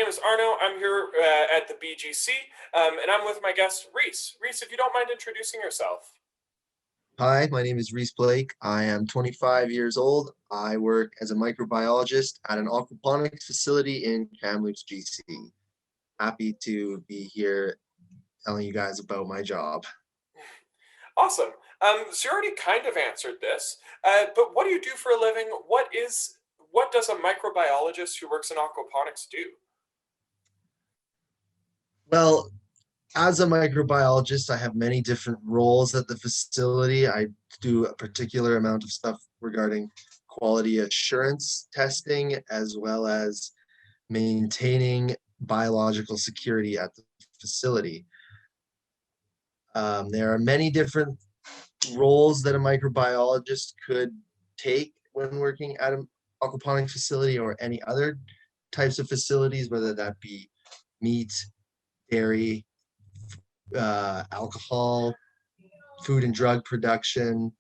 name is Arno. I'm here at the BGC, and I'm with my guest, Reese. Reese, if you don't mind introducing yourself. Hi, my name is Reese Blake. I am 25 years old. I work as a microbiologist at an aquaponics facility in Kamloops, GC. Happy to be here telling you guys about my job. Awesome. So you already kind of answered this, but what do you do for a living? What does a microbiologist who works in aquaponics do? Well, as a microbiologist, I have many different roles at the facility. I do a particular amount of stuff regarding quality assurance testing, as well as maintaining biological security at the facility. There are many different roles that a microbiologist could take when working at an aquaponics facility or any other types of facilities, whether that be meat, dairy, alcohol, food and drug production.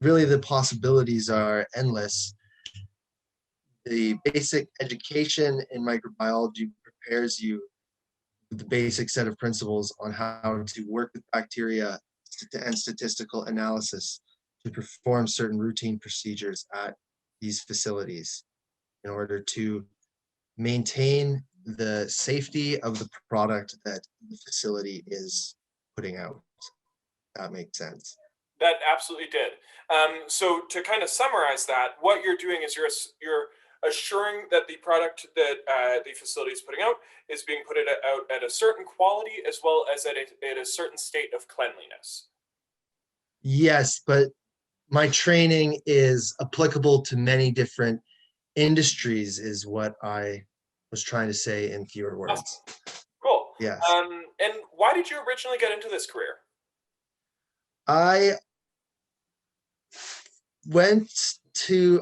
Really, the possibilities are endless. The basic education in microbiology prepares you with the basic set of principles on how to work with bacteria and statistical analysis to perform certain routine procedures at these facilities in order to maintain the safety of the product that the facility is putting out. That makes sense. That absolutely did. So to kind of summarize that, what you're doing is you're assuring that the product that the facility is putting out is being put out at a certain quality as well as at a certain state of cleanliness. Yes, but my training is applicable to many different industries, is what I was trying to say in fewer Awesome. words. Cool. Yes. And why did you originally get into this career? I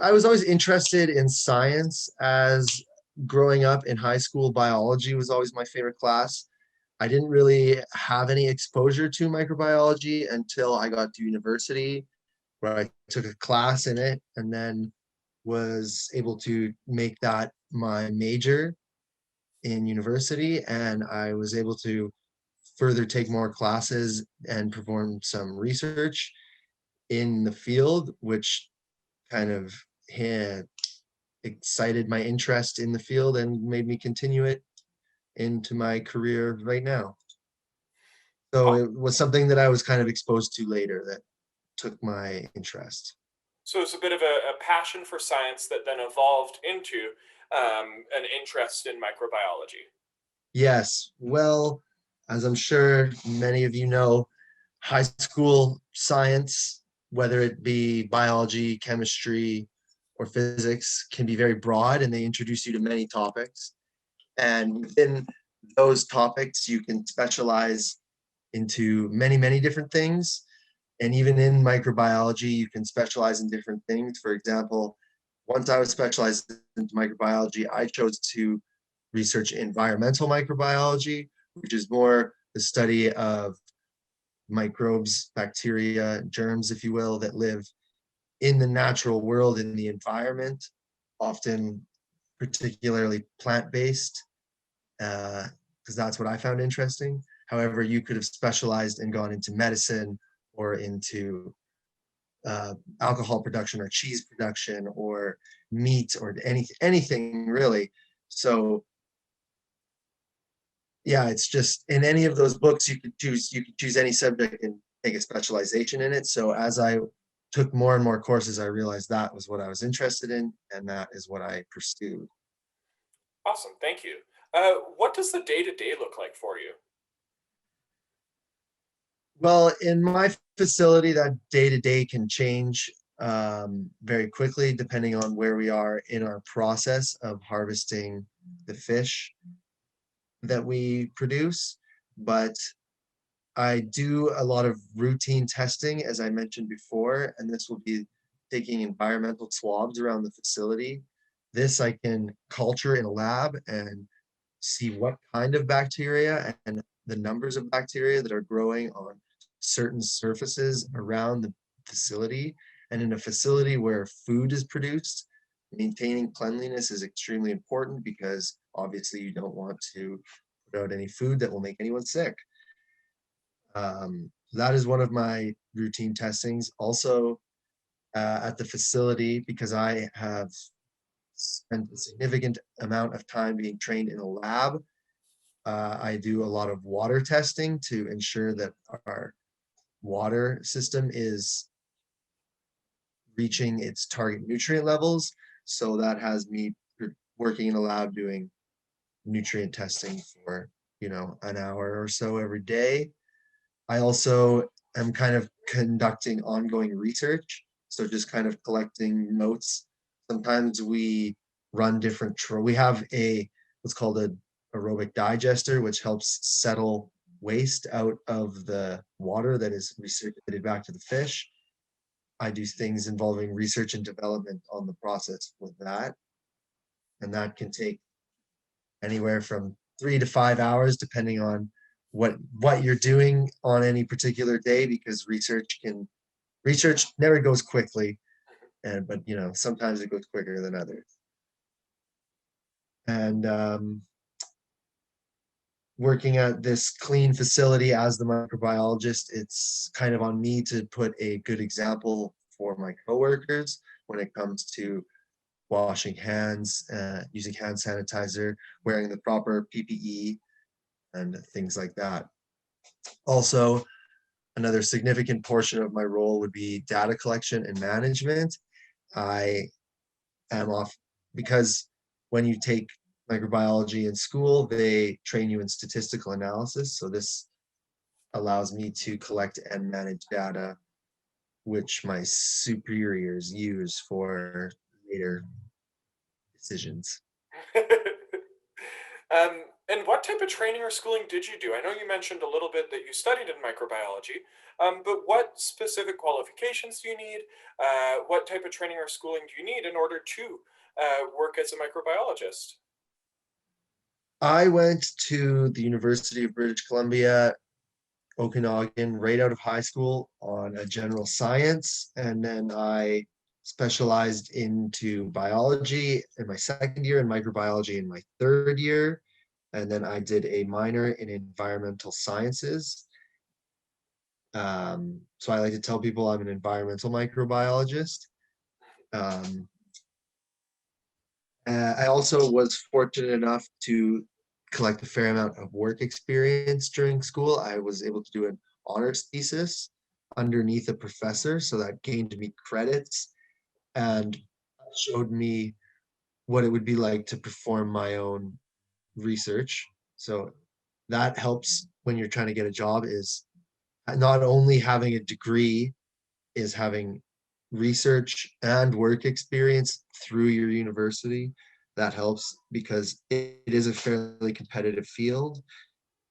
I was always interested in science. As growing up in high school, biology was always my favorite class. I didn't really have any exposure to microbiology until I got to university, where I took a class in it and then was able to make that my major in university. And I was able to further take more classes and perform some research in the field, which kind of had excited my interest in the field and made me continue it into my career right now. So Awesome. it was something that I was kind of exposed to later that took my interest. So it's a bit of a passion for science that then evolved into an interest in microbiology. Yes, well, as I'm sure many of you know, high school science, whether it be biology, chemistry, or physics, can be very broad, and they introduce you to many topics. And within those topics, you can specialize into many, many different things. And even in microbiology, you can specialize in different things. For example, once I was specialized into microbiology, I chose to research environmental microbiology, which is more the study of microbes, bacteria, germs, if you will, that live in the natural world, in the environment, often particularly plant-based, because that's what I found interesting. However, you could have specialized and gone into medicine or into alcohol production or cheese production or meat or anything really. So yeah, it's just in any of those books you could choose any subject and take a specialization in it. So as I took more and more courses, I realized that was what I was interested in, and that is what I pursued. Awesome, thank you. What does the day-to-day look like for you? Well, in my facility, that day to day can change very quickly depending on where we are in our process of harvesting the fish that we produce. But I do a lot of routine testing, as I mentioned before, and this will be taking environmental swabs around the facility. This I can culture in a lab and see what kind of bacteria and the numbers of bacteria that are growing on certain surfaces around the facility. And in a facility where food is produced, maintaining cleanliness is extremely important because obviously you don't want to put out any food that will make anyone sick. That is one of my routine testings. Also, at the facility, because I have spent a significant amount of time being trained in a lab, I do a lot of water testing to ensure that our water system is reaching its target nutrient levels. So that has me working in a lab doing nutrient testing for, an hour or so every day. I also am kind of conducting ongoing research. So just kind of collecting notes. Sometimes we run different, we have what's called a aerobic digester, which helps settle waste out of the water that is recirculated back to the fish. I do things involving research and development on the process with that. And that can take anywhere from 3 to 5 hours, depending on what you're doing on any particular day, because research never goes quickly, but sometimes it goes quicker than others. And working at this clean facility as the microbiologist, it's kind of on me to put a good example for my coworkers when it comes to washing hands, using hand sanitizer, wearing the proper PPE, and things like that. Also, another significant portion of my role would be data collection and management. I am off because when you take microbiology in school, they train you in statistical analysis. So this allows me to collect and manage data, which my superiors use for later decisions. And what type of training or schooling did you do? I know you mentioned a little bit that you studied in microbiology, but what specific qualifications do you need? What type of training or schooling do you need in order to work as a microbiologist? I went to the University of British Columbia, Okanagan, right out of high school on a general science. And then I specialized into biology in my second year and microbiology in my third year. And then I did a minor in environmental sciences. So I like to tell people I'm an environmental microbiologist. Um, I also was fortunate enough to collect a fair amount of work experience during school. I was able to do an honors thesis underneath a professor, so that gained me credits and showed me what it would be like to perform my own research. So that helps when you're trying to get a job, is not only having a degree, is having research and work experience through your university. That helps because it is a fairly competitive field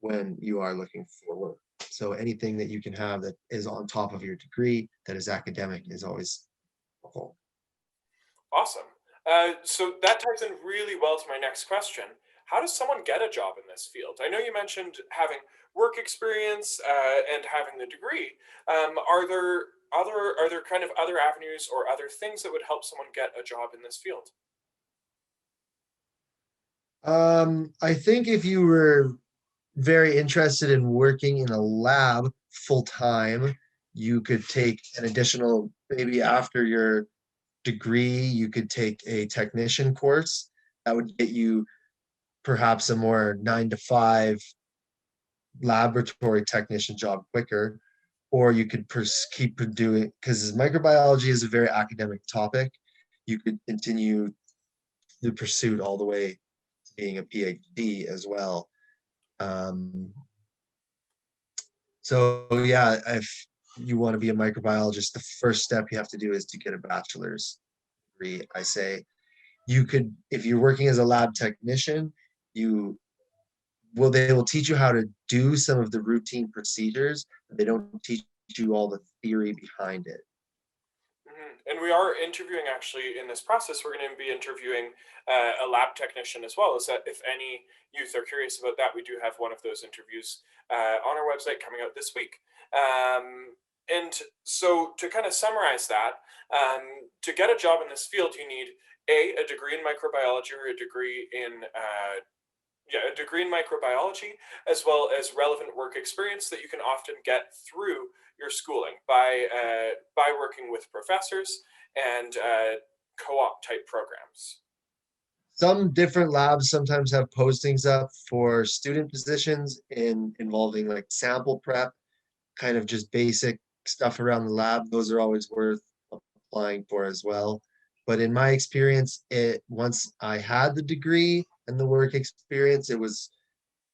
when you are looking for work. So anything that you can have that is on top of your degree that is academic is always helpful. Awesome. So that ties in really well to my next question. How does someone get a job in this field? I know you mentioned having work experience and having the degree. Are there kind of other avenues or other things that would help someone get a job in this field? I think if you were very interested in working in a lab full time, you could take an additional, maybe after your degree, you could take a technician course that would get you perhaps a more 9 to 5 laboratory technician job quicker, or you could keep doing, because microbiology is a very academic topic. You could continue the pursuit all the way to being a PhD as well. So yeah, if you want to be a microbiologist, the first step you have to do is to get a bachelor's degree. I say you could, if you're working as a lab technician, you they will teach you how to do some of the routine procedures, but they don't teach you all the theory behind it. And we are interviewing actually in this process. We're going to be interviewing a lab technician as well. Is that if any youth are curious about that, we do have one of those interviews on our website coming out this week. And so to kind of summarize that, to get a job in this field, you need a degree in microbiology or a degree in Yeah, a degree in microbiology, as well as relevant work experience that you can often get through your schooling by working with professors and co-op type programs. Some different labs sometimes have postings up for student positions involving like sample prep, kind of just basic stuff around the lab. Those are always worth applying for as well. But in my experience, it once I had the degree and the work experience, it was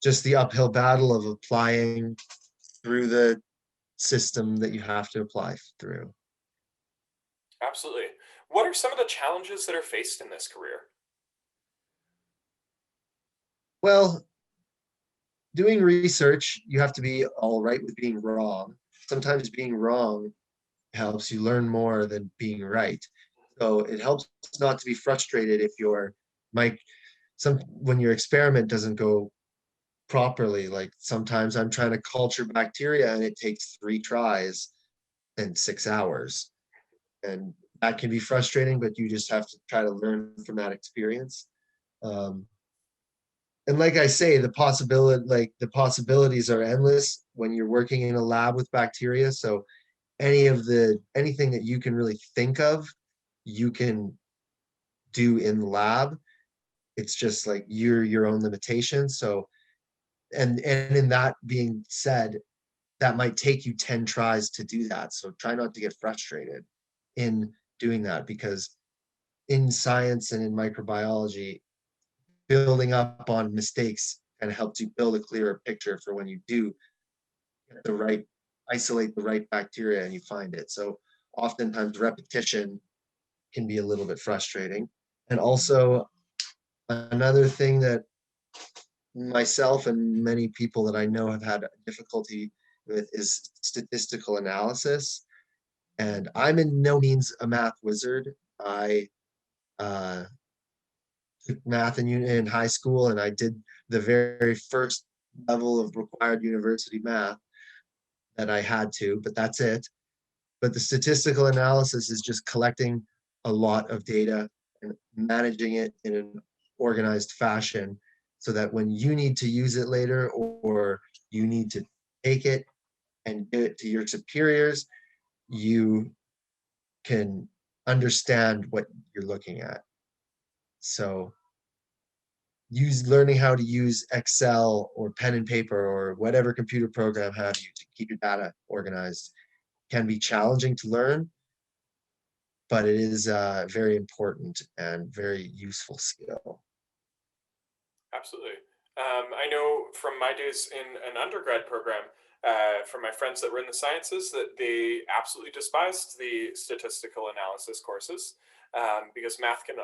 just the uphill battle of applying through the system that you have to apply through. Absolutely. What are some of the challenges that are faced in this career? Well, doing research, you have to be all right with being wrong. Sometimes being wrong helps you learn more than being right. So it helps not to be frustrated if your mic some when your experiment doesn't go properly. Like sometimes I'm trying to culture bacteria and it takes 3 tries and 6 hours. And that can be frustrating, but you just have to try to learn from that experience. Um, and like I say, the possibilities are endless when you're working in a lab with bacteria. So anything that you can really think of, you can do in the lab. It's just like your own limitations. So and in that being said, that might take you 10 tries to do that. So try not to get frustrated in doing that, because in science and in microbiology, building up on mistakes kind of helps you build a clearer picture for when you do get the right, isolate the right bacteria and you find it. So oftentimes repetition can be a little bit frustrating. And also another thing that myself and many people that I know have had difficulty with is statistical analysis. And I'm in no means a math wizard. I uh, took math in high school, and I did the very first level of required university math that I had to, but that's it. But the statistical analysis is just collecting a lot of data and managing it in an organized fashion so that when you need to use it later, or you need to take it and give it to your superiors, you can understand what you're looking at. So learning how to use Excel or pen and paper or whatever computer program have you to keep your data organized can be challenging to learn, but it is a very important and very useful skill. Absolutely. I know from my days in an undergrad program, from my friends that were in the sciences, that they absolutely despised the statistical analysis courses because math can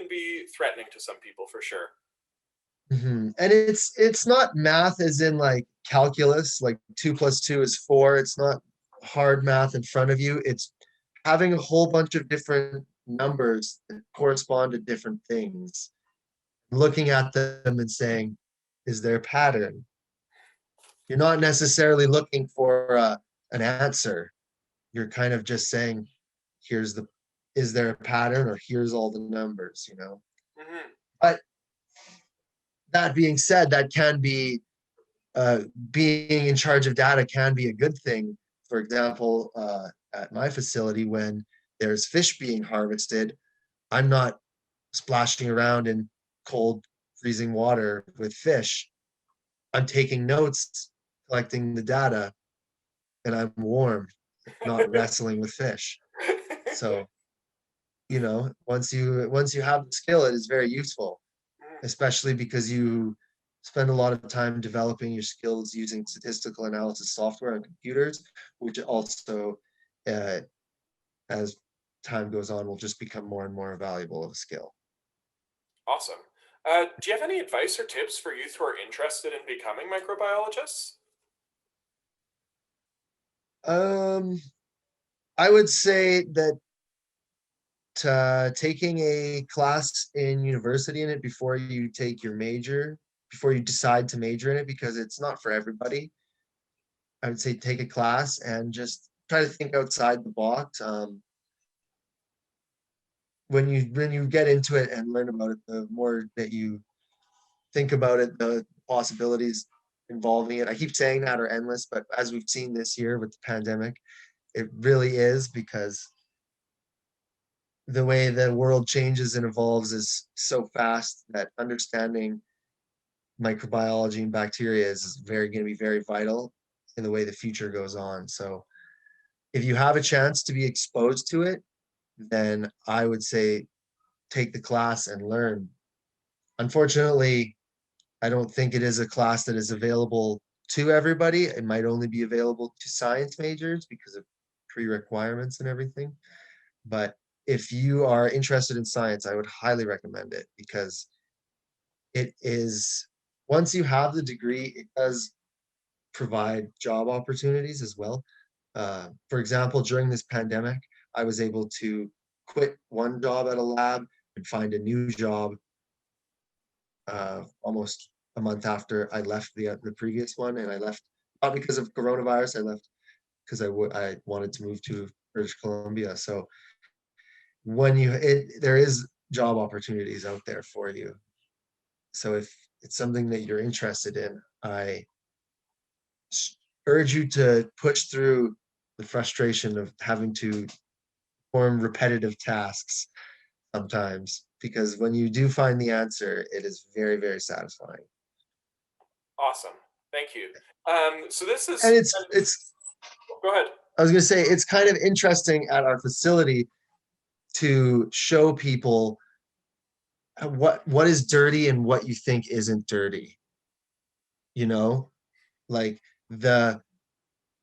be threatening to some people for sure. And it's not math as in like calculus, like 2 + 2 is 4. It's not hard math in front of you. It's having a whole bunch of different numbers that correspond to different things, looking at them and saying, is there a pattern? You're not necessarily looking for an answer. You're kind of just saying, here's the, is there a pattern, or here's all the numbers, you know? Hmm. But that being said, that can be, being in charge of data can be a good thing. For example, at my facility, when there's fish being harvested, I'm not splashing around in cold, freezing water with fish. I'm taking notes, collecting the data, and I'm warm, not wrestling with fish. So, once you have the skill, it is very useful, especially because you spend a lot of time developing your skills using statistical analysis software on computers, which also, uh, as time goes on, will just become more and more valuable of a skill. Awesome. Do you have any advice or tips for youth who are interested in becoming microbiologists? Um, I would say that taking a class in university in it before you take your major, before you decide to major in it, because it's not for everybody. I would say take a class and just try to think outside the box. When you get into it and learn about it, the more that you think about it, the possibilities involving it. I keep saying that are endless, but as we've seen this year with the pandemic, it really is, because the way the world changes and evolves is so fast that understanding microbiology and bacteria is very going to be very vital in the way the future goes on. So if you have a chance to be exposed to it, then I would say take the class and learn. Unfortunately, I don't think it is a class that is available to everybody. It might only be available to science majors because of pre-requirements and everything. But if you are interested in science, I would highly recommend it, because it is, once you have the degree, it does provide job opportunities as well. For example, during this pandemic, I was able to quit one job at a lab and find a new job almost a month after I left the previous one. And I left not because of coronavirus. I left because I wanted to move to British Columbia. So when there is job opportunities out there for you. So if it's something that you're interested in, I urge you to push through the frustration of having to perform repetitive tasks sometimes, because when you do find the answer, it is very, very satisfying. Awesome. Thank you. So this And is, it's go ahead. I was going to say, it's kind of interesting at our facility to show people what is dirty and what you think isn't dirty. You know, like the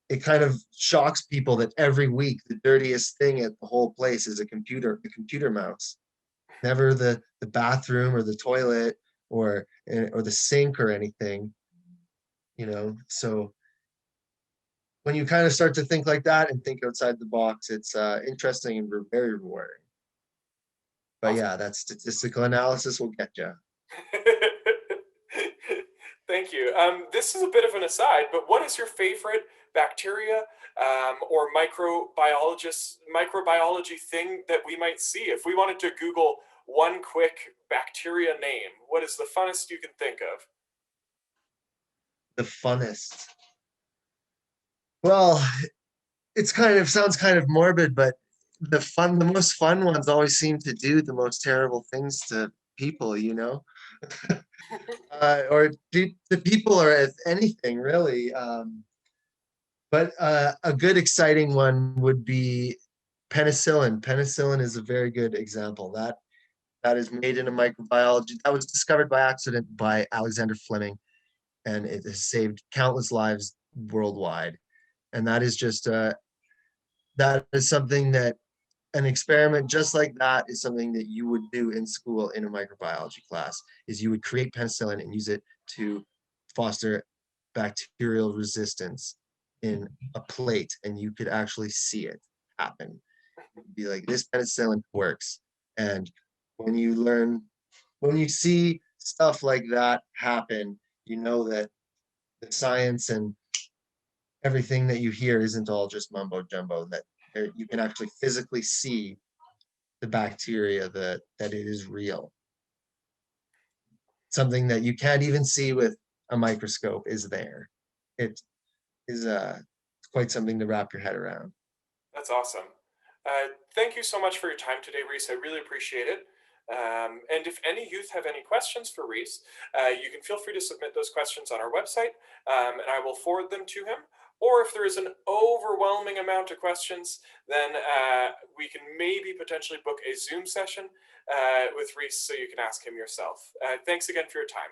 it kind of shocks people that every week the dirtiest thing at the whole place is the computer mouse. Never the bathroom or the toilet or the sink or anything, you know. So when you kind of start to think like that and think outside the box, it's interesting and very rewarding. But Awesome. yeah, that statistical analysis will get you. Thank you. This is a bit of an aside, but what is your favorite bacteria or microbiology thing that we might see? If we wanted to Google one quick bacteria name, what is the funnest you can think of? The funnest. Well, it's kind of sounds kind of morbid, but the most fun ones always seem to do the most terrible things to people, you know. Or the people, or if anything really. But a good exciting one would be penicillin. Penicillin is a very good example. That is made in a microbiology. That was discovered by accident by Alexander Fleming, and it has saved countless lives worldwide. And that is just that is something that an experiment just like that is something that you would do in school in a microbiology class. Is you would create penicillin and use it to foster bacterial resistance in a plate, and you could actually see it happen. You'd be like, this penicillin works. And when you see stuff like that happen, you know that the science and everything that you hear isn't all just mumbo jumbo, that you can actually physically see the bacteria, that it is real. Something that you can't even see with a microscope is there. It is quite something to wrap your head around. That's awesome. Thank you so much for your time today, Reese. I really appreciate it. And if any youth have any questions for Reese, you can feel free to submit those questions on our website, and I will forward them to him. Or if there is an overwhelming amount of questions, then we can maybe potentially book a Zoom session with Reese so you can ask him yourself. Thanks again for your time.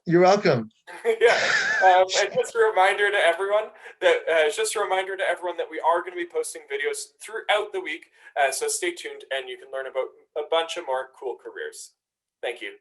You're welcome. Yeah, and just a reminder to everyone that we are going to be posting videos throughout the week. So stay tuned, and you can learn about a bunch of more cool careers. Thank you.